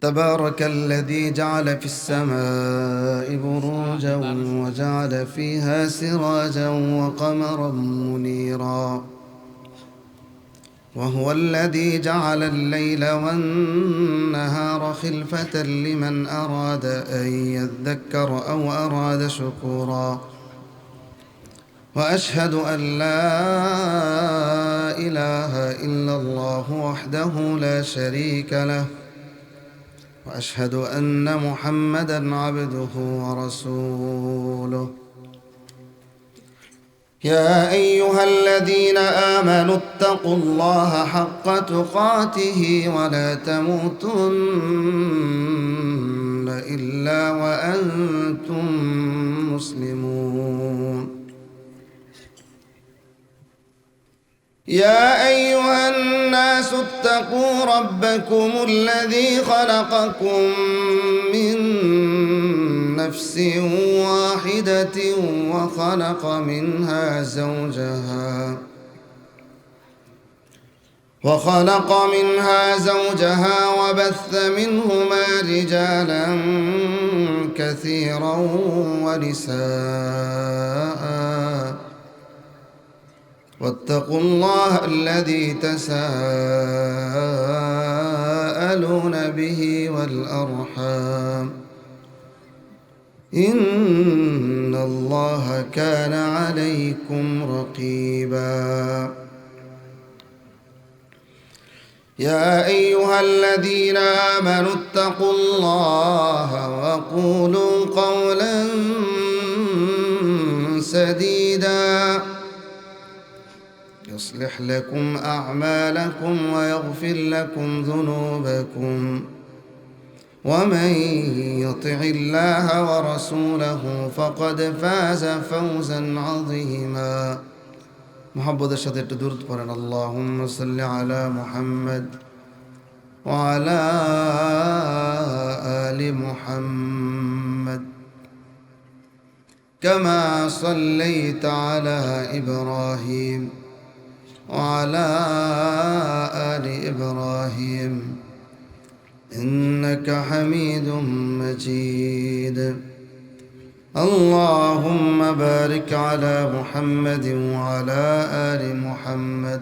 تبارك الذي جعل في السماء بروجا وجعل فيها سراجا وقمرا منيرا وهو الذي جعل الليل والنهار خلفة لمن أراد أن يذكر أو أراد شكورا وأشهد أن لا إله إلا الله وحده لا شريك له وأشهد أن محمدًا عبده ورسوله يا أيها الذين آمنوا اتقوا الله حق تقاته ولا تموتن إلا وأنتم مسلمون يا أيها الناس اتقوا ربكم الذي خلقكم من نفس واحدة وخلق منها زوجها وبث منهما رجالا كثيرا ونساء واتقوا الله الذي تساءلون به والأرحام إن الله كان عليكم رقيبا يا أيها الذين آمنوا اتقوا الله وقولوا قولا سديدا يصلح لكم أعمالكم ويغفر لكم ذنوبكم ومن يطع الله ورسوله فقد فاز فوزا عظيما محبة الشهادة درد قرن اللهم صل على محمد وعلى آل محمد كما صليت على إبراهيم وعلى آل إبراهيم إنك حميد مجيد اللهم بارك على محمد وعلى آل محمد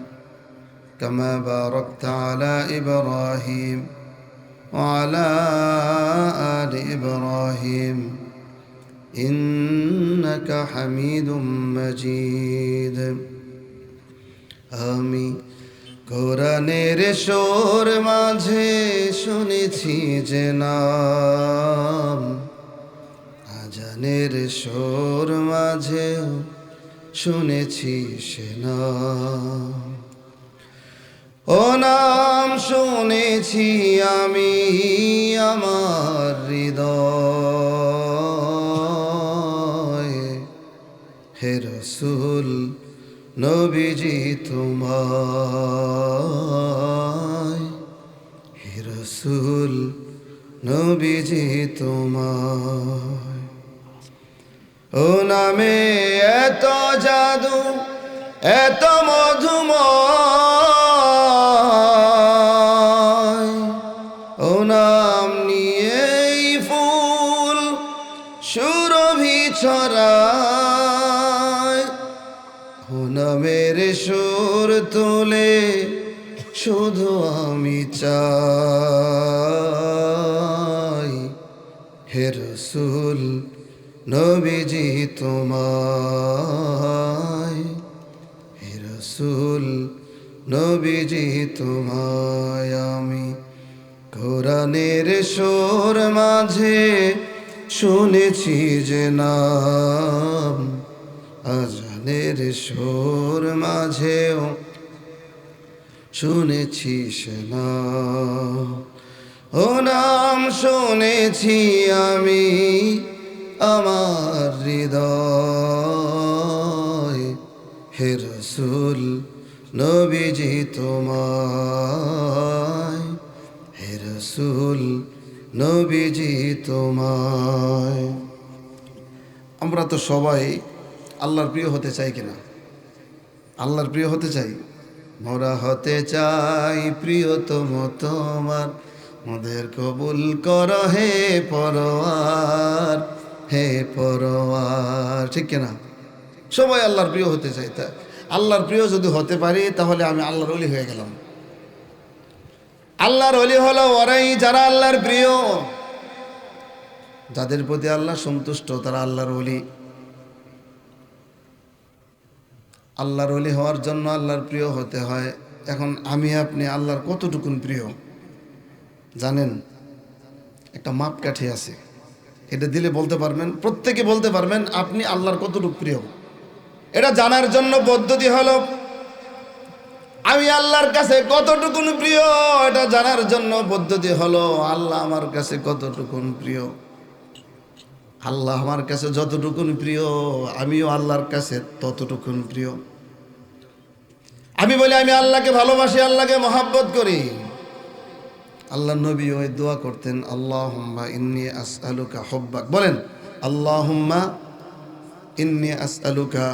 كما باركت على إبراهيم وعلى آل إبراهيم إنك حميد مجيد আমি কোরআনের সুর মাঝে শুনেছি যে নাম আজানের সুর মাঝে শুনেছি সে নাম ও নাম শুনেছি আমি আমার হৃদয়ে হে রাসূল নবীজি তোমায় হে রাসূল নবীজি তোমায় ও নামে এত জাদু এত মধুময় ও নাম নিয়েই ফুল সুরভি ছড়ায় ও নামের সুর তুলে শুধু আমি চাই হে রাসূল নবীজি তোমায় হে রাসূল নবীজি তোমায় আমি কোরআনের সুর মাঝে শুনেছি যে নাম আজানের সুর মাঝেও শুনেছি সে নাম ও নাম শুনেছি আমি আমার হৃদয় হে রাসূল নবীজি তোমায় হে রাসূল নবীজি তোমায় আমরা তো সবাই আল্লাহর প্রিয় হতে চাই কিনা? আল্লাহর প্রিয় হতে চাই। মোরা হতে চাই প্রিয়তম তোমার, মোদের কবুল কর হে পরওয়ার, হে পরওয়ার। ঠিক কিনা? সবাই আল্লাহর প্রিয় হতে চাই। তা আল্লাহর প্রিয় যদি হতে পারি তাহলে আমি আল্লাহর ওলি হয়ে গেলাম। আল্লাহর ওলি হলো ওরাই যারা আল্লাহর প্রিয়, যাদের প্রতি আল্লাহ সন্তুষ্ট, তারা আল্লাহর ওলি। আল্লাহর ওলি হওয়ার জন্য আল্লাহর প্রিয় হতে হয়। এখন আমি আপনি আল্লাহর কতটুকুন প্রিয় জানেন? একটা মাপকাঠি আছে, এটা দিলে বলতে পারবেন, প্রত্যেকে বলতে পারবেন আপনি আল্লাহর কতটুকু প্রিয়। এটা জানার জন্য পদ্ধতি হলো আমি আল্লাহর কাছে কতটুকুন প্রিয়। এটা জানার জন্য পদ্ধতি হলো আল্লাহ আমার কাছে কতটুকুন প্রিয়। আল্লাহ আমার কাছে যতটুকুন প্রিয়, আমিও আল্লাহর কাছে ততটুকুন প্রিয়। আমি বলি আমি আল্লাহকে ভালোবাসি, আল্লাহকে মহাব্বত করি। আল্লাহ নবী ওই দোয়া করতেন, আল্লাহুম্মা ইন্নী আসআলুকা হুব্বাক। বলেন, আল্লাহুম্মা ইন্নী আসআলুকা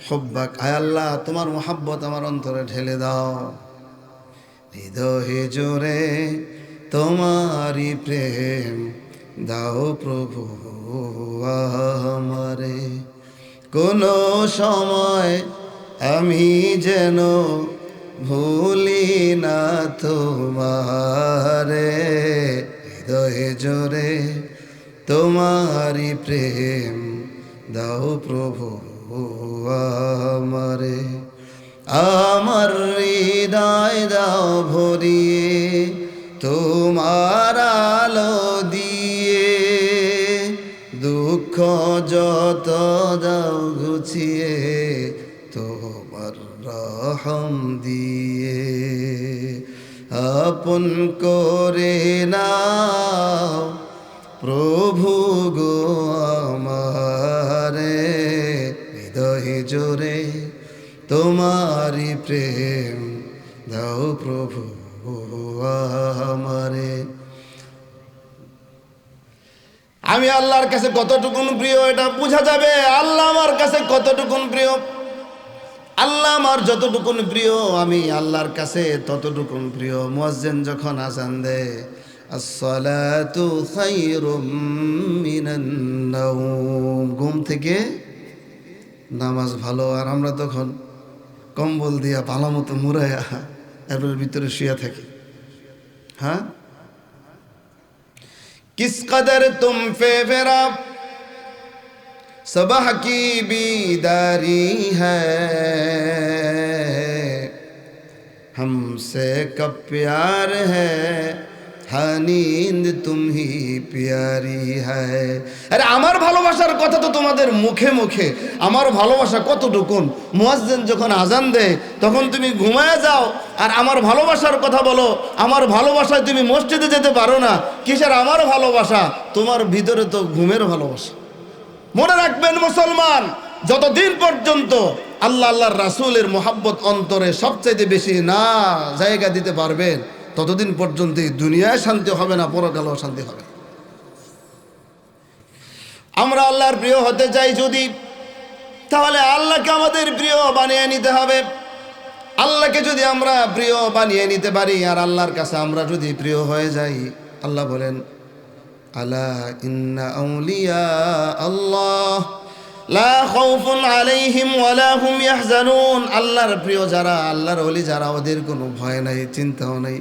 হুব্বাক। আয় আল্লাহ, তোমার মহাব্বত আমার অন্তরে ঢেলে দাও। হৃদয়ে জোরে তোমারই প্রেম দাও প্রভু আমারে। কোনো সময় আমি যেন ভুলি না তোমারে। হৃদয়ে জোরে তোমারই প্রেম দাও প্রভু আমারে। আমার হৃদয় দাও ভরিয়ে তোমার আলো দিয়ে, দুঃখ যত দাও ঘুচিয়ে তোমার রহম দিয়ে। আপন করে নাও প্রভু গো আমারে। হৃদয়ে জোরে তোমারি প্রেম দাও প্রভু আমারে। আমি আল্লাহর কাছে কতটুকুন প্রিয় এটা বোঝা যাবে আল্লাহ আমার কাছে কতটুকুন প্রিয়। আল্লাহ আমার যতটুকুন প্রিয়, আমি আল্লাহর কাছে ততটুকুন প্রিয়। মুয়াজ্জিন যখন আযান দেয়, আসসালাতু খায়রুম মিনান নাওম, ঘুম থেকে নামাজ ভালো। আর আমরা তখন কম্বল দিয়া ভালো মতো মুড়াইয়া এর ভিতরে শুয়ে থাকি। হ্যাঁ, किस कदर तुम पे मेरा सबह की बीदारी है, हमसे कब प्यार है हाँ नींद तुम ही प्यारी है। আরে আমার ভালোবাসার কথা তো তোমাদের মুখে মুখে, আমার ভালোবাসা কতটুকুন। মুয়াজ্জিন যখন আজান দেয় তখন তুমি ঘুমায় যাও আর আমার ভালোবাসার কথা বলো। আমার ভালোবাসায় তুমি মসজিদে যেতে পারো না, কিসের আমার ভালোবাসা? তোমার ভিতরে তো ঘুমের ভালোবাসা। মনে রাখবেন মুসলমান, যতদিন পর্যন্ত আল্লাহ আল্লাহর রাসূলের মোহাব্বত অন্তরে সবচাইতে বেশি না জায়গা দিতে পারবেন, ততদিন পর্যন্ত দুনিয়ায় শান্তি হবে না, পরকালেও শান্তি হবে। আমরা আল্লাহর প্রিয় হতে চাই যদি, তাহলে আল্লাহকে আমাদের প্রিয় বানিয়ে নিতে হবে। আল্লাহকে যদি আমরা প্রিয় বানিয়ে নিতে পারি আর আল্লাহর কাছে আমরা যদি প্রিয় হয়ে যাই, আল্লাহ বলেন, আলা ইন্না আউলিয়া আল্লাহ লা খাউফুন আলাইহিম ওয়ালা হুম ইয়াহজানুন। আল্লাহর প্রিয় যারা, আল্লাহর ওলি যারা, ওদের কোনো ভয় নাই, চিন্তাও নাই।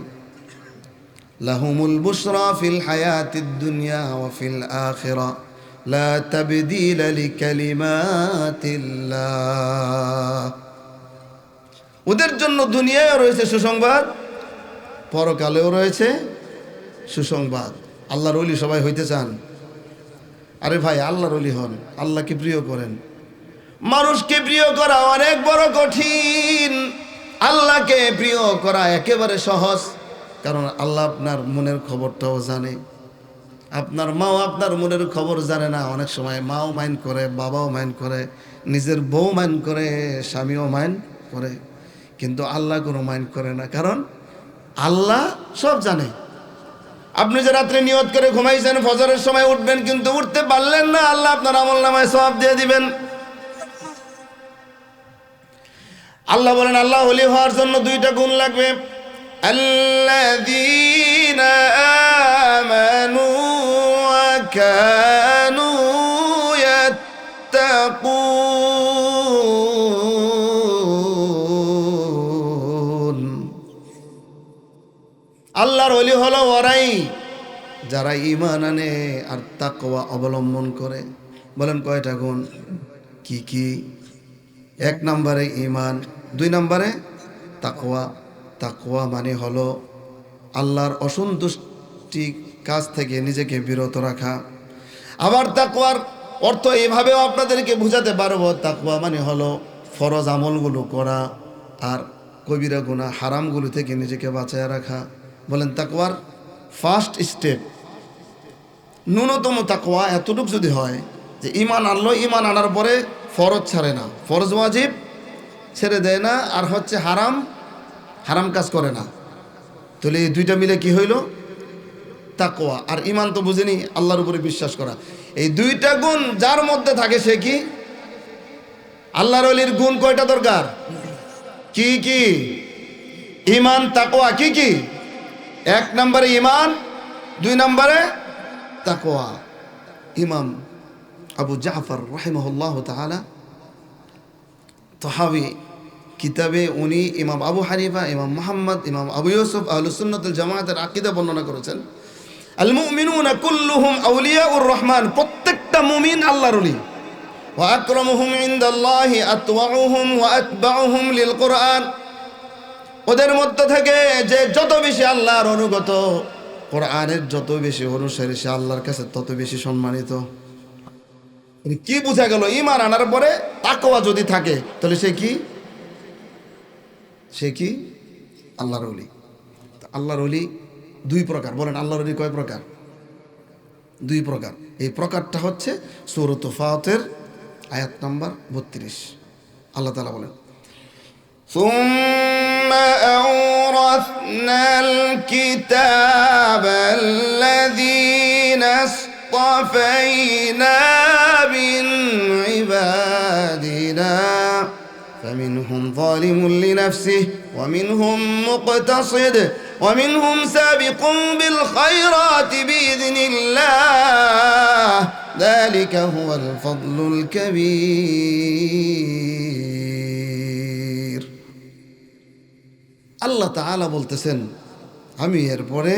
লাহুমুল বুশরা ফিল হায়াতিদ দুনিয়া ওয়া ফিল আখিরা লা তাবদীলা লিকালিমাতিল্লাহ। ওদের জন্য দুনিয়ায়ও রয়েছে সুসংবাদ, পরকালেও রয়েছে সুসংবাদ। আল্লাহর ওলি সবাই হইতে চান? আরে ভাই, আল্লাহর ওলি হন, আল্লাহকে প্রিয় করেন। মানুষকে প্রিয় করা অনেক বড় কঠিন, আল্লাহকে প্রিয় করা একেবারে সহজ। কারণ আল্লাহ আপনার মনের খবরটাও জানে। আপনার মাও আপনার মনের খবর জানে না। অনেক সময় মাও মাইন্ড করে, বাবাও মাইন্ড করে, নিজের বউ মাইন্ড করে, স্বামীও মাইন্ড করে, কিন্তু আল্লাহ কোনো মাইন্ড করে না। কারণ আল্লাহ সব জানে। আপনি যে রাত্রে নিয়ত করে ঘুমাইছেন ফজরের সময় উঠবেন, কিন্তু উঠতে পারলেন না, আল্লাহ আপনার আমলনামায় সওয়াব দিয়ে দিবেন। আল্লাহ বলেন, আল্লাহ ওলি হওয়ার জন্য দুইটা গুণ লাগবে। الذين آمنوا وكانوا يتقون আল্লাহর ওলি হলো ওরাই যারা ঈমান আনে আর তাকওয়া অবলম্বন করে। বলেন কয়টা গুণ? কি কি? 1 নম্বরে ঈমান, 2 নম্বরে তাকওয়া। তাকওয়া মানে হলো আল্লাহর অসন্তুষ্টি কাজ থেকে নিজেকে বিরত রাখা। আবার তাকওয়ার অর্থ এইভাবেও আপনাদেরকে বোঝাতে পারবো, তাকওয়া মানে হলো ফরজ আমলগুলো করা আর কবিরা গুনাহ হারামগুলো থেকে নিজেকে বাঁচায় রাখা। বলেন তাকওয়ার ফার্স্ট স্টেপ, ন্যূনতম তাকওয়া এতটুকু যদি হয় যে ঈমান আনলো, ঈমান আনার পরে ফরজ ছাড়ে না, ফরজ ওয়াজিব ছেড়ে দেয় না, আর হচ্ছে হারাম কাজ করে না, তাহলে এই দুইটা মিলে কি হইল? তাকওয়া। আর ঈমান তো বুঝিনি, আল্লাহর উপরে বিশ্বাস করা। এই দুইটা গুণ যার মধ্যে থাকে সে কি? আল্লাহর ওলির গুণ কয়টা দরকার? কি কি? ঈমান, তাকওয়া। কি কি? 1 নম্বরে ঈমান, 2 নম্বরে তাকওয়া। ইমাম আবু জাফর রাহিমাহুল্লাহ তাআলা তাহাবী কিতাবে উনি ইমাম আবু হানিফা, ইমাম মুহাম্মদ, ইমাম আবু ইউসুফ আহলুস সুন্নাতুল জামায়াতের আকীদা বর্ণনা করেছেন, আল মুমিনুনা কুল্লুহুম আউলিয়াউর রহমান, প্রত্যেকটা মুমিন আল্লাহর ওলি। ওয়া আকরামুহুম ইনদাল্লাহি আতওয়াউহুম ওয়া আতবাউহুম লিল কোরআন, ওদের মধ্যে থেকে যে যত বেশি আল্লাহর অনুগত, কোরআনের যত বেশি অনুসারী, সে আল্লাহর কাছে তত বেশি সম্মানিত। কি বোঝা গেল? ঈমান আনার পরে তাকওয়া যদি থাকে তাহলে সে কি? সে কি? আল্লাহর ওলি। আল্লাহর ওলি 2 প্রকার। বলেন আল্লাহর ওলি কয় প্রকার? 2 প্রকার। এই প্রকারটা হচ্ছে সূরাত ফাতির আয়াত নাম্বার 32। আল্লাহ তাআলা বলেন, ثم أورثنا الكتاب الذين اصطفينا من عبادنا فمنهم ظالم لنفسه ومنهم مقتصد ومنهم سابق بالخيرات بإذن الله ذلك هو الفضل الكبير। আল্লাহ তাআলা বলতেছেন, আমি এরপরে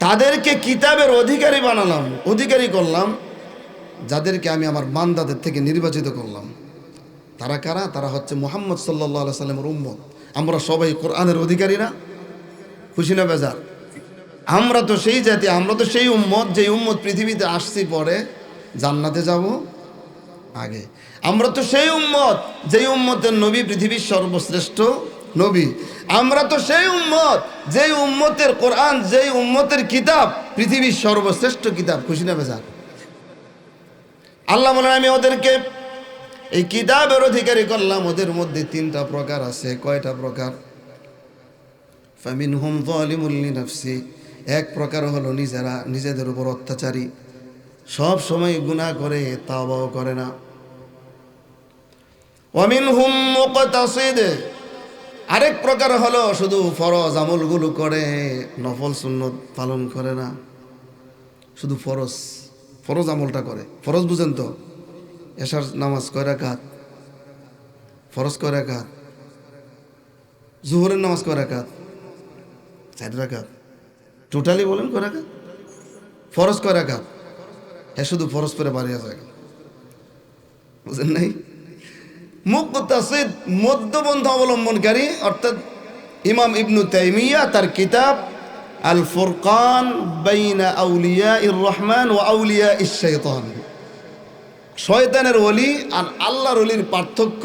তাদেরকে কিতাবের অধিকারী বানালাম, অধিকারী করলাম, যাদেরকে আমি আমার বান্দাদের থেকে নির্বাচিত করলাম। তারা কারা? তারা হচ্ছে মুহাম্মদ সাল্লাল্লাহু আলাইহি সাল্লামের উম্মত। আমরা সবাই কোরআনের অধিকারী না? খুশি না বেজার? আমরা তো সেই জাতি, আমরা তো সেই উম্মত, যে উম্মত পৃথিবীতে আসছি পরে, জান্নাতে যাব আগে। আমরা তো সেই উম্মত, যেই উম্মতের নবী পৃথিবীর সর্বশ্রেষ্ঠ নবী। আমরা তো সেই উম্মত, যেই উম্মতের কোরআন, যেই উম্মতের কিতাব পৃথিবীর সর্বশ্রেষ্ঠ কিতাব। খুশি না বেজার? আল্লাহ বলেন, আমি ওদেরকে এই কিতাবের অধিকারী করলাম। ওদের মধ্যে 3টা প্রকার আছে। কয়টা প্রকার? ফামিনহুম যালিমুল লিনাফসি, এক প্রকার হলো নিজেরা নিজেদের উপর অত্যাচারী, সব সময় গুনাহ করে, তাওবাও করে না। ওয়ামিনহুম মুকতাসিদ, আরেক প্রকার হলো শুধু ফরজ আমলগুলো করে, নফল সুন্নত পালন করে না, শুধু ফরজ আমলটা করে। ফরজ বুঝেন তো? এশার নামাজ কয় রাকাত? ফরজ কয় রাকাত? জোহরের নামাজ কয় রাকাত? 4 রাকাত। টোটালি বলেন কয় রাকাত? ফরজ কয় রাকাত? শুধু ফরজ পরে বাড়িয়ে যায়, বুঝেন নাই? মুকতাসিদ, মধ্যপন্থা অবলম্বনকারী, অর্থাৎ ইমাম ইবনু তাইমিয়া তার কিতাব আল ফুরকান বাইনা আউলিয়াইর রহমান ওয়া আউলিয়াইশ শাইতান, শয়তানের ওলি আর আল্লাহর ওলির পার্থক্য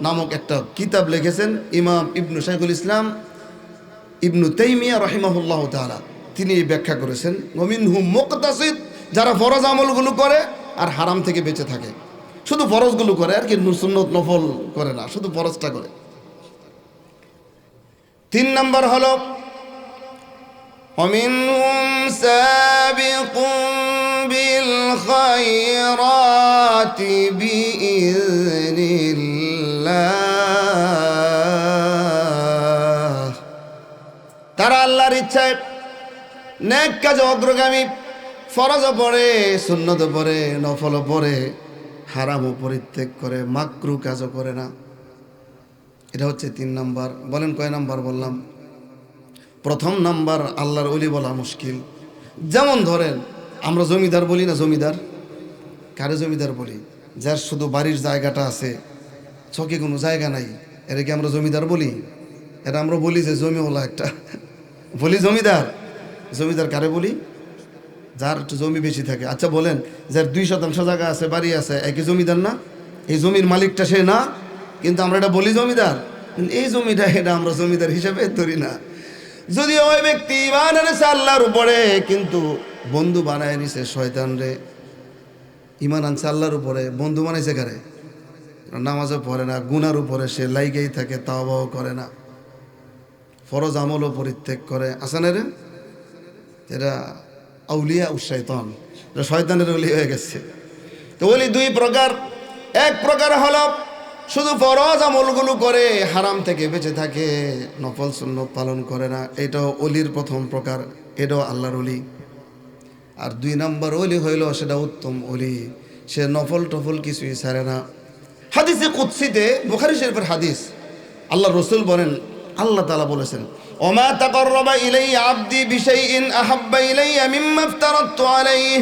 নামক একটা কিতাব লিখেছেন ইমাম ইবনু শাইখুল ইসলাম ইবনু তাইমিয়া রাহিমাহুল্লাহ তাআলা। তিনি ব্যাখ্যা করেছেন, ওয়ামিনহুম মুকতাসিদ, যারা ফরজ আমলগুলো করে আর হারাম থেকে বেঁচে থাকে, শুধু ফরজগুলো করে আর কি, সুন্নত নফল করে না, শুধু ফরজটা করে। 3 নম্বর হলো ومنهم سابق بالخيرات بإذن الله, তারা আল্লাহর ইচ্ছায় নেক কাজে অগ্রগামী, ফরজও পড়ে, সুন্নতও পড়ে, নফলও পড়ে, হারামও পরিত্যাগ করে, মাকরু কাজও করে না। এটা হচ্ছে 3 নাম্বার। বলেন কয় নাম্বার বললাম? প্রথম নাম্বার, আল্লাহর ওলি বলা মুশকিল। যেমন ধরেন আমরা জমিদার বলি না, জমিদার কারে জমিদার বলি? যার শুধু বাড়ির জায়গাটা আছে, চকে কোনো জায়গা নাই, এটাকে আমরা জমিদার বলি? এটা আমরা বলি যে জমিওয়ালা একটা বলি জমিদার। জমিদার কারে বলি? যার একটু জমি বেশি থাকে। আচ্ছা বলেন, যার 2% জায়গা আছে, বাড়ি আছে, একই জমিদার না? এই জমির মালিকটা সে না, কিন্তু আমরা এটা বলি জমিদার। এই জমিটা এটা আমরা জমিদার হিসেবে ধরি না। যদি ওই ব্যক্তি ঈমান এনেছে আল্লাহর উপরে, কিন্তু বন্ধু বানায় নিছে শয়তান রে। ঈমান আনছে আল্লাহর উপরে, বন্ধু বানাইছে কারে? নামাজও পড়ে না, গুনার উপরে সে লাইগেই থাকে, তাওবাও করে না, ফরজ আমলও পরিত্যাগ করে। আসানে রে, এরা আউলিয়া শয়তান, এটা শয়তানের ওলি হয়ে গেছে। তো ওলি 2 প্রকার। এক প্রকার হলো শুধু ফরজ আমলগুলো করে, হারাম থেকে বেঁচে থাকে, নফল সুন্নত পালন করে না, এটাও ওলির প্রথম প্রকার, এটাও আল্লাহর ওলি। আর 2 নাম্বার ওলি হইল, সেটা উত্তম ওলি, সে নফল টফল কিছুই ছাড়ে না। হাদিসে কুদসিতে, বুখারী শরীফের হাদিস, আল্লাহ রসুল বলেন, আল্লাহ তাআলা বলেছেন, ওমা তাকাররাবা ইলাইয়া আবদি বিশাইইন আহাব্বা ইলাইয়া মিম্মা ইফতারাতু আলাইহি।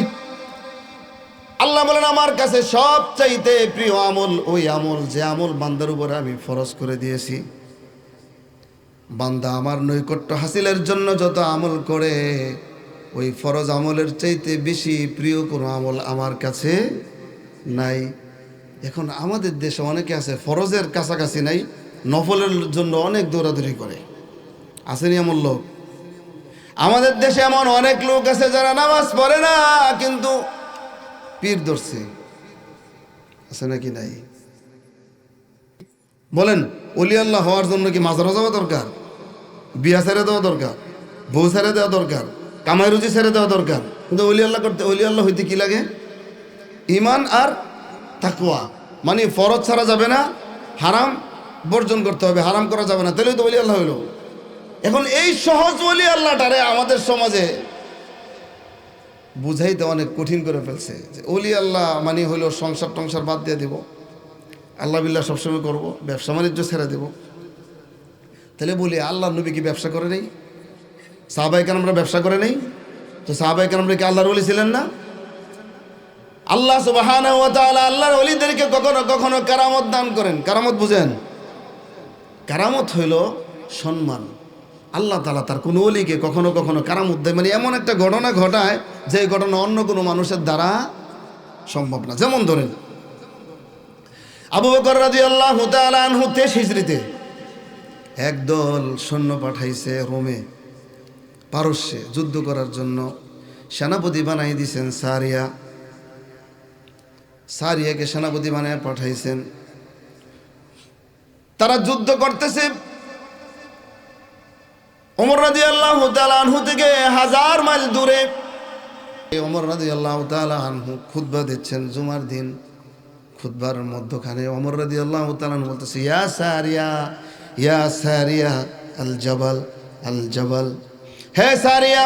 আল্লাহ বলেন, আমার কাছে সবচাইতে প্রিয় আমল ওই আমল, যে আমল বান্দার উপরে আমি ফরজ করে দিয়েছি। বান্দা আমার নৈকট্য হাসিলের জন্য যত আমল করে, ওই ফরজ আমলের চাইতে বেশি প্রিয় কোনো আমল আমার কাছে নাই। এখন আমাদের দেশে অনেকে আছে ফরজের কাছাকাছি নাই, নফলের জন্য অনেক দৌড়াদৌড়ি করে। আসেনি এমন লোক? আমাদের দেশে এমন অনেক লোক আছে যারা নামাজ পড়ে না, কিন্তু পীর ধরছে। আছে নাকি নাই? বলেন, ওলি আল্লাহ হওয়ার জন্য কি মাজারও যাওয়া দরকার? বিয়া ছেড়ে দেওয়া দরকার? বউ ছেড়ে দেওয়া দরকার? কামাই রুজি ছেড়ে দেওয়া দরকার? কিন্তু ওলি আল্লাহ করতে, ওলি আল্লাহ হইতে কি লাগে? ঈমান আর তাকওয়া। মানে ফরজ ছাড়া যাবে না, হারাম বর্জন করতে হবে, হারাম করা যাবে না, তাহলেই তো ওলি আল্লাহ হইল। এখন এই সহজ ওলি আল্লাহটারে আমাদের সমাজে বুঝাইতে অনেক কঠিন করে ফেলছে। যে ওলি আল্লাহ মানে হইল সংসার টংসার বাদ দিয়ে দিব, আল্লাহ বিল্লাহ সবসময় করব, ব্যবসা বাণিজ্য ছেড়ে দেব। তাহলে বলি, আল্লাহ নবী কি ব্যবসা করে নেই? সাহাবায়ে কেরামরা ব্যবসা করে নেই? তো সাহাবায়ে কেরামরা কি আল্লাহর ওলি ছিলেন না? আল্লাহ সুবহানাহু ওয়া তাআলা আল্লাহর ওলিদেরকে কখনো কখনো কারামত দান করেন। কারামত বুঝেন? কারামত হইল সম্মান। আল্লাহ তাআলা তার কোনো ওলিকে কখনো কখনো কারামত দেয়, মানে এমন একটা ঘটনা ঘটায় যে ঘটনা অন্য কোনো মানুষের দ্বারা সম্ভব না। যেমন ধরেন, আবু বকর রাদিয়াল্লাহু তাআলা আনহু 23 হিজরিতে একদল সৈন্য পাঠাইছে রোমে, পারস্যে যুদ্ধ করার জন্য। সেনাপতি বানাই দিয়েছেন সারিয়া। সারিয়াকে সেনাপতি বানায় পাঠাইছেন। তারা যুদ্ধ করতেছে। ওমর রাদিয়াল্লাহু তাআলা আনহু থেকে 1000 মাইল দূরে ওমর রাদিয়াল্লাহু তাআলা আনহু খুতবা দিচ্ছেন জুমার দিন। খুতবার মধ্যখানে ওমর রাদিয়াল্লাহু তাআলা আনহু বলতেছে, ইয়া সারিয়া, ইয়া সারিয়া, আল জাবাল, আল জাবাল। হে সারিয়া,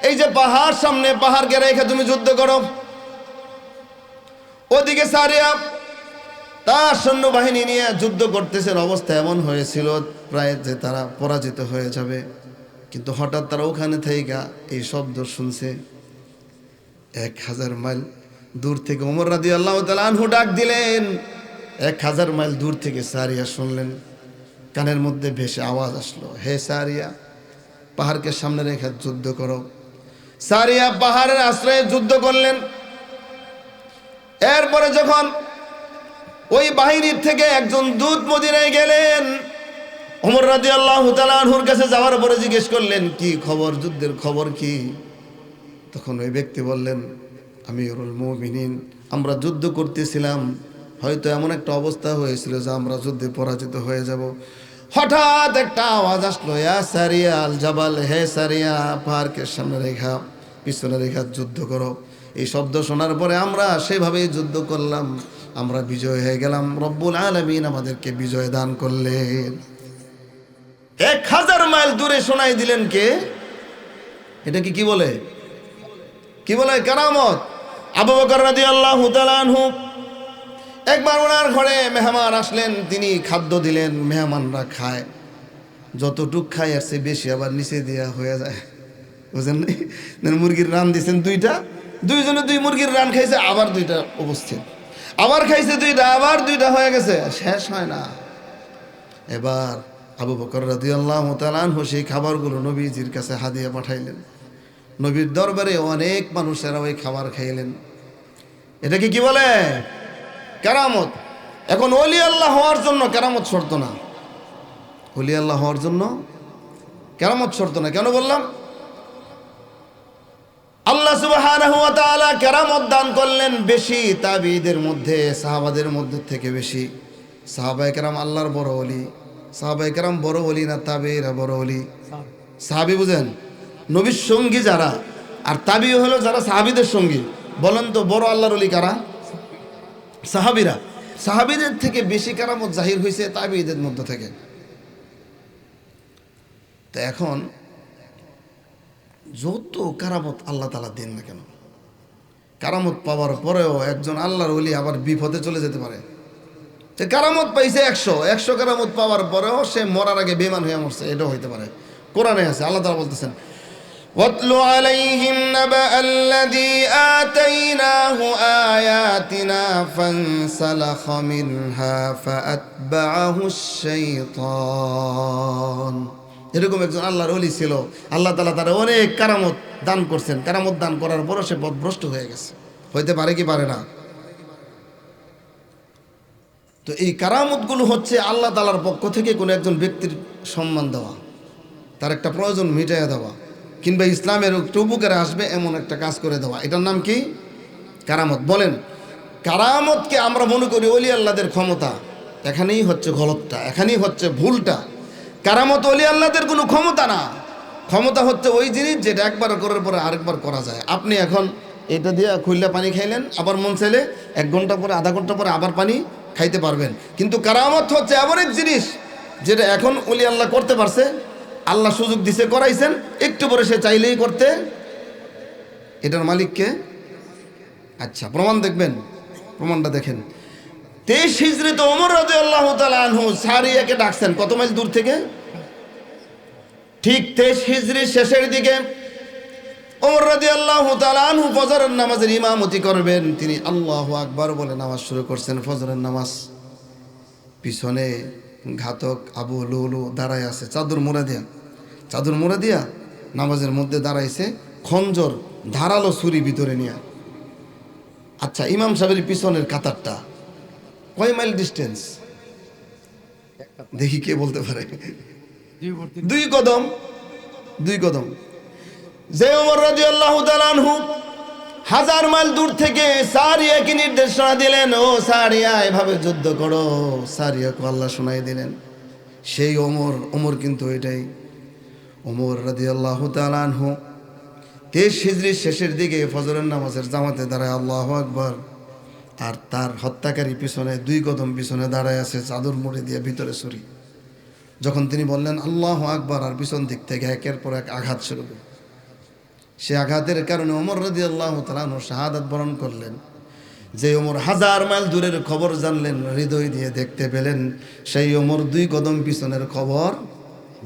এই যে পাহাড়, সামনে পাহাড়কে রেখে তুমি যুদ্ধ করো। ওদিকে সারিয়া তার সৈন্যবাহিনী নিয়ে যুদ্ধ করতেছেন। অবস্থা এমন হয়েছিল প্রায় যে তারা পরাজিত হয়ে যাবে। কিন্তু হঠাৎ তারা ওখানে থেকে এই শব্দ শুনছে। 1000 মাইল দূর থেকে ওমর রাদিয়াল্লাহু তাআলা আনহু ডাক দিলেন। 1000 মাইল দূর থেকে সারিয়া শুনলেন। কানের মধ্যে ভেসে আওয়াজ আসলো, হে সারিয়া, পাহাড়কে সামনে রেখে যুদ্ধ করো। সারিয়া পাহাড়ের আশ্রয়ে যুদ্ধ করলেন। এরপরে যখন ওই বাহিনীর থেকে একজন দূত মদিনায় গেলেন, ওমর রাদিয়াল্লাহু তাআলা আনহুর কাছে যাওয়ার পরে জিজ্ঞেস করলেন, কি খবর, যুদ্ধের খবর কি? তখন ওই ব্যক্তি বললেন, আমিরুল মুমিনিন, আমরা যুদ্ধ করতেছিলাম, হয়তো এমন একটা অবস্থা হয়েছিল যে আমরা যুদ্ধে পরাজিত হয়ে যাব। হঠাৎ একটা আওয়াজ আসলো, ইয়া সারিয়া আল জাবাল, হে সারিয়া, পাহাড়কে সামনে রেখা পিছনে রেখা যুদ্ধ করো। এই শব্দ শোনার পরে আমরা সেভাবেই যুদ্ধ করলাম, আমরা বিজয় হয়ে গেলাম। রব্বুল আলামিন আমাদেরকে বিজয় দান করলেন। 1000 মাইল দূরে শোনাই দিলেন কে? এটা কি বলে? কি বলে? কারামত। আবু বকর রাদিয়াল্লাহু তাআলা আনহু একবার ওনার ঘরে মেহমান আসলেন, তিনি খাদ্য দিলেন, মেহমানরা খায়, যতটুক খায় আর সে বেশি আবার নিচে দেওয়া হয়ে যায়, বুঝেন নাই? মুরগির রান দিয়েছেন দুইজনে 2 মুরগির রান খাইছে, আবার 2টা উপস্থিত, আবার খাইছে 2টা, আবার 2টা হয়ে গেছে, শেষ হয় না। এবার আবু বকর রাদিয়াল্লাহু তাআলা আনহু সেই খাবারগুলো নবীজির কাছে হাদিয়া পাঠাইলেন। নবীর দরবারে অনেক মানুষেরা ওই খাবার খাইলেন। এটাকে কি বলে? কেরামত। এখন ওলি আল্লাহ হওয়ার জন্য কেরামত শর্ত না, ওলি আল্লাহ হওয়ার জন্য কেরামত শর্ত না। কেন বললাম? আল্লাহ সুবহানাহু ওয়া তাআলা কেরামত দান করলেন বেশি তাবিঈদের মধ্যে, সাহাবাদের মধ্যে থেকে বেশি। সাহাবায়ে কেরাম আল্লাহর বড় ওলি। সাহাবায়ে কেরাম বড় ওলি না তাবিঈরা বড় ওলি? সাহাবী বুঝেন, নবীর সঙ্গী যারা, আর তাবিঈ হলো যারা সাহাবীদের সঙ্গী। বলেন তো বড় আল্লাহর ওলি কারা? সাহাবীরা। সাহাবীদের থেকে বেশি কেরামত জাহির হয়েছে তাবিঈদের মধ্যে থেকে। তো এখন যত কারামত আল্লাহ তাআলা দেন না কেন, কারামত পাওয়ার পরেও একজন আল্লাহর ওলি আবার বিপদে চলে যেতে পারে। সে কারামত পাইছে 100 কারামত পাওয়ার পরেও সে মরার আগে বেঈমান হয়ে মরছে, এটাও হইতে পারে। কোরআনে আছে, আল্লাহ তাআলা বলতেছেন, ওয়াতলু আলাইহিম নাবা আল্লাযী আতাইনাহু আয়াতিনা ফানসালাখা মিনহা ফাআতবাআহুশ শাইতান। এরকম একজন আল্লাহর ওলি ছিল, আল্লাহ তাআলা তার অনেক কারামত দান করছেন। কারামত দান করার পরও সে পথভ্রষ্ট হয়ে গেছে। হইতে পারে কি পারে না? তো এই কারামতগুলো হচ্ছে আল্লাহ তাআলার পক্ষ থেকে কোনো একজন ব্যক্তির সম্মান দেওয়া, তার একটা প্রয়োজন মিটাইয়া দেওয়া, কিংবা ইসলামের একটু উপকারে আসবে এমন একটা কাজ করে দেওয়া। এটার নাম কি? কারামত। বলেন, কারামতকে আমরা মনে করি ওলি আল্লাহদের ক্ষমতা। এখানেই হচ্ছে গলতটা, এখানেই হচ্ছে ভুলটা। কারামত ওলি আল্লাহদের কোনো ক্ষমতা না। ক্ষমতা হচ্ছে ওই জিনিস যেটা একবার করার পরে আরেকবার করা যায়। আপনি এখন এটা দিয়ে খুললে পানি খাইলেন, আবার মন চাইলে 1 ঘন্টা পরে, আধা ঘন্টা পরে আবার পানি খাইতে পারবেন। কিন্তু কারামত হচ্ছে এমন এক জিনিস যেটা এখন ওলি আল্লাহ করতে পারছে, আল্লাহ সুযোগ দিছে, করাইছেন, একটু পরে সে চাইলেই করতে। এটার মালিককে? আচ্ছা, প্রমাণ দেখবেন, প্রমাণটা দেখেন। 23 হিজরিতে ওমর রাদিয়াল্লাহু তাআলা আনহু সারিয়াকে ডাকছেন। কত মাইল দূর থেকে? ঠিক 23 হিজরির শেষের দিকে ওমর রাদিয়াল্লাহু তাআলা আনহু ফজরের নামাজের ইমামতি করবেন। তিনি আল্লাহু আকবার বলে নামাজ শুরু করছেন, ফজরের নামাজ। পিছনে ঘাতক আবু লুলু দাঁড়ায় আছে, চাদর মোড়া দিয়া নামাজের মধ্যে দাঁড়াইছে, খঞ্জর ধারালো ছুরি ভিতরে নিয়ে। আচ্ছা, ইমাম সাহেবের পিছনের কাতারটা কয় মাইল ডিস্টেন্স? দেখি কে বলতে পারে? 2 কদম। যে ওমর রাদিয়াল্লাহু তাআলা আনহু 1000 মাইল দূর থেকে সারিয়াকে নির্দেশনা দিলেন, ও সারিয়া এভাবে যুদ্ধ করো। সারিয়াকে আল্লাহ শোনাই দিলেন। সেই ওমর কিন্তু এটাই ওমর রাদিয়াল্লাহু তাআলা আনহু 23 হিজরির শেষের দিকে ফজরের নামাজের জামাতে দাঁড়ায় আল্লাহু আকবার। আর তার হত্যাকারী পিছনে 2 কদম পিছনে দাঁড়ায় আছে, চাদর মুড়ি দিয়ে ভিতরে ছুরি। যখন তিনি বললেন আল্লাহু আকবার, আর পিছন দিক থেকে একের পর এক আঘাত শুরু হলো। সে আঘাতের কারণে ওমর রাদিয়াল্লাহু তাআলা আনহু শাহাদাত বরণ করলেন। যে ওমর 1000 মাইল দূরের খবর জানলেন, হৃদয় দিয়ে দেখতে পেলেন, সেই ওমর 2 কদম পিছনের খবর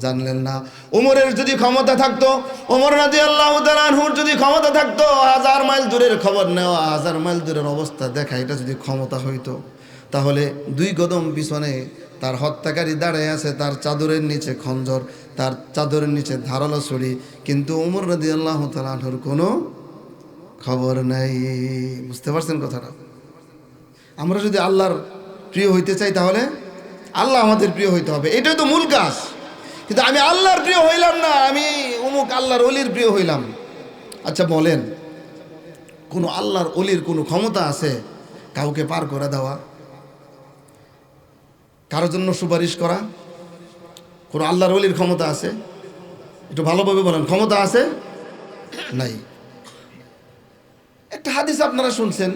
জানলেন না। ওমরের যদি ক্ষমতা থাকতো, ওমর রাদিয়াল্লাহু তাআলা আনহুর যদি ক্ষমতা থাকতো, 1000 মাইল দূরের খবর নেওয়া, 1000 মাইল দূরের অবস্থা দেখা, এটা যদি ক্ষমতা হইতো, তাহলে 2 কদম পিছনে তার হত্যাকারী দাঁড়ায় আছে, তার চাদরের নিচে খঞ্জর, তার চাদরের নিচে ধারালো ছুরি, কিন্তু ওমর রাদিয়াল্লাহু তাআলা আনহুর কোনো খবর নাই। বুঝতে পারছেন কথাটা? আমরা যদি আল্লাহর প্রিয় হইতে চাই, তাহলে আল্লাহ আমাদের প্রিয় হইতে হবে, এটাই তো মূল কাজ। কিন্তু আমি আল্লাহর প্রিয় হইলাম না, আমি অমুক আল্লাহর ওলির প্রিয় হইলাম। আচ্ছা বলেন, কোনো আল্লাহর ওলির কোনো ক্ষমতা আছে কাউকে পার করে দেওয়া, কারোর জন্য সুপারিশ করা? কোনো আল্লাহর ওলির ক্ষমতা আছে? একটু ভালোভাবে বলেন, ক্ষমতা আছে? নাই। একটা হাদিস আপনারা শুনছেন,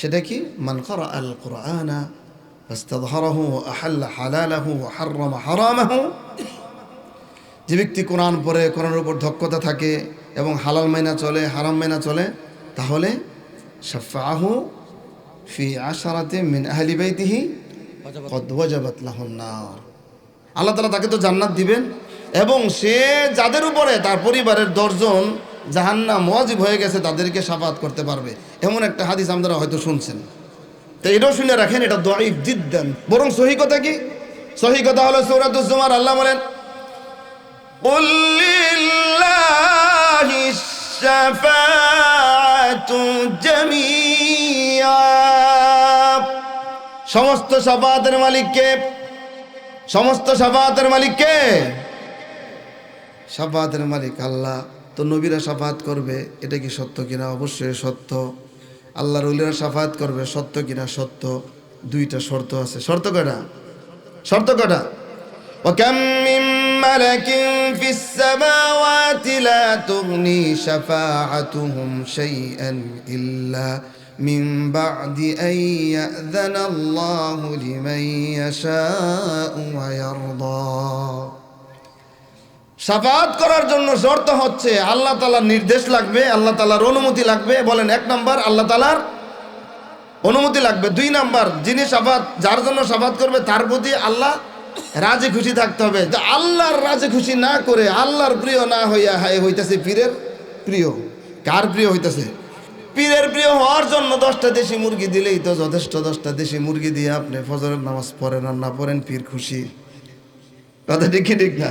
সেটা কি? মান ক্বারা আল কুরআনা ফাস্তাযহারাহু ওয়া আহাল্লা হালালাহু ওয়া হাররামা হারামাহু, যে ব্যক্তি কোরআন পড়ে, কোরআনের উপর দক্ষতা থাকে এবং হালাল মাইনা চলে, হারাম মাইনা চলে, তাহলে শাফাআহু ফি আশারাতি মিন আহলি বাইতিহি কদ ওয়াজাবাত লাহুন নার। আল্লাহ তাআলা তাকে তো জান্নাত দিবেন এবং সে যাদের উপরে তার পরিবারের 10 জন জাহান্নাম ওয়াজিব হয়ে গেছে তাদেরকে শাফাআত করতে পারবে, এমন একটা হাদিস আপনারা হয়তো শুনছেন। তো এটাও শুনে রাখেন, এটা দাঈফ জিদ্দান। বরং সহিহ কথা কি? সহিহ কথা হলো সূরাতুজ জুমার আল্লাহ বলেন, কুল লিল্লাহিশ শাফাআতু জামিআ। সমস্ত শাফাআতের মালিক কে? সমস্ত শাফাআতের মালিক কে? শাফাআতের মালিক আল্লাহ। তো নবীরা শাফাআত করবে, এটা কি সত্য কিনা? অবশ্যই সত্য। আল্লাহর ওলিরা শাফাআত করবে, সত্য কিনা? সত্য। দুইটা শর্ত আছে। শর্ত কয়টা? শর্ত কয়টা? وكم من ملك في السماوات لا تغني شفاعتهم شيئا إلا من بعد أن يأذن الله لمن يشاء ويرضى। শাফাআত করার জন্য শর্ত হচ্ছে আল্লাহ তাআলার নির্দেশ লাগবে, আল্লাহ তাআলার অনুমতি লাগবে। বলেন, 1 নাম্বার আল্লাহ তাআলার অনুমতি লাগবে। 2 নাম্বার, যিনি শাফাআত, যার জন্য শাফাআত করবে তার প্রতি আল্লাহ রাজি খুশি থাকতে হবে। যে আল্লাহর রাজি খুশি না করে, আল্লাহর প্রিয় না হইয়া হইতেছে পীরের প্রিয়। কার প্রিয় হইতেছে? পীরের প্রিয় হওয়ার জন্য 10টা দেশি মুরগি দিলেই তো যথেষ্ট। 10টা দেশি মুরগি দিয়ে আপনি ফজরের নামাজ পড়েন আর না পড়েন, পীর খুশি। কথা ঠিক কি ঠিক না?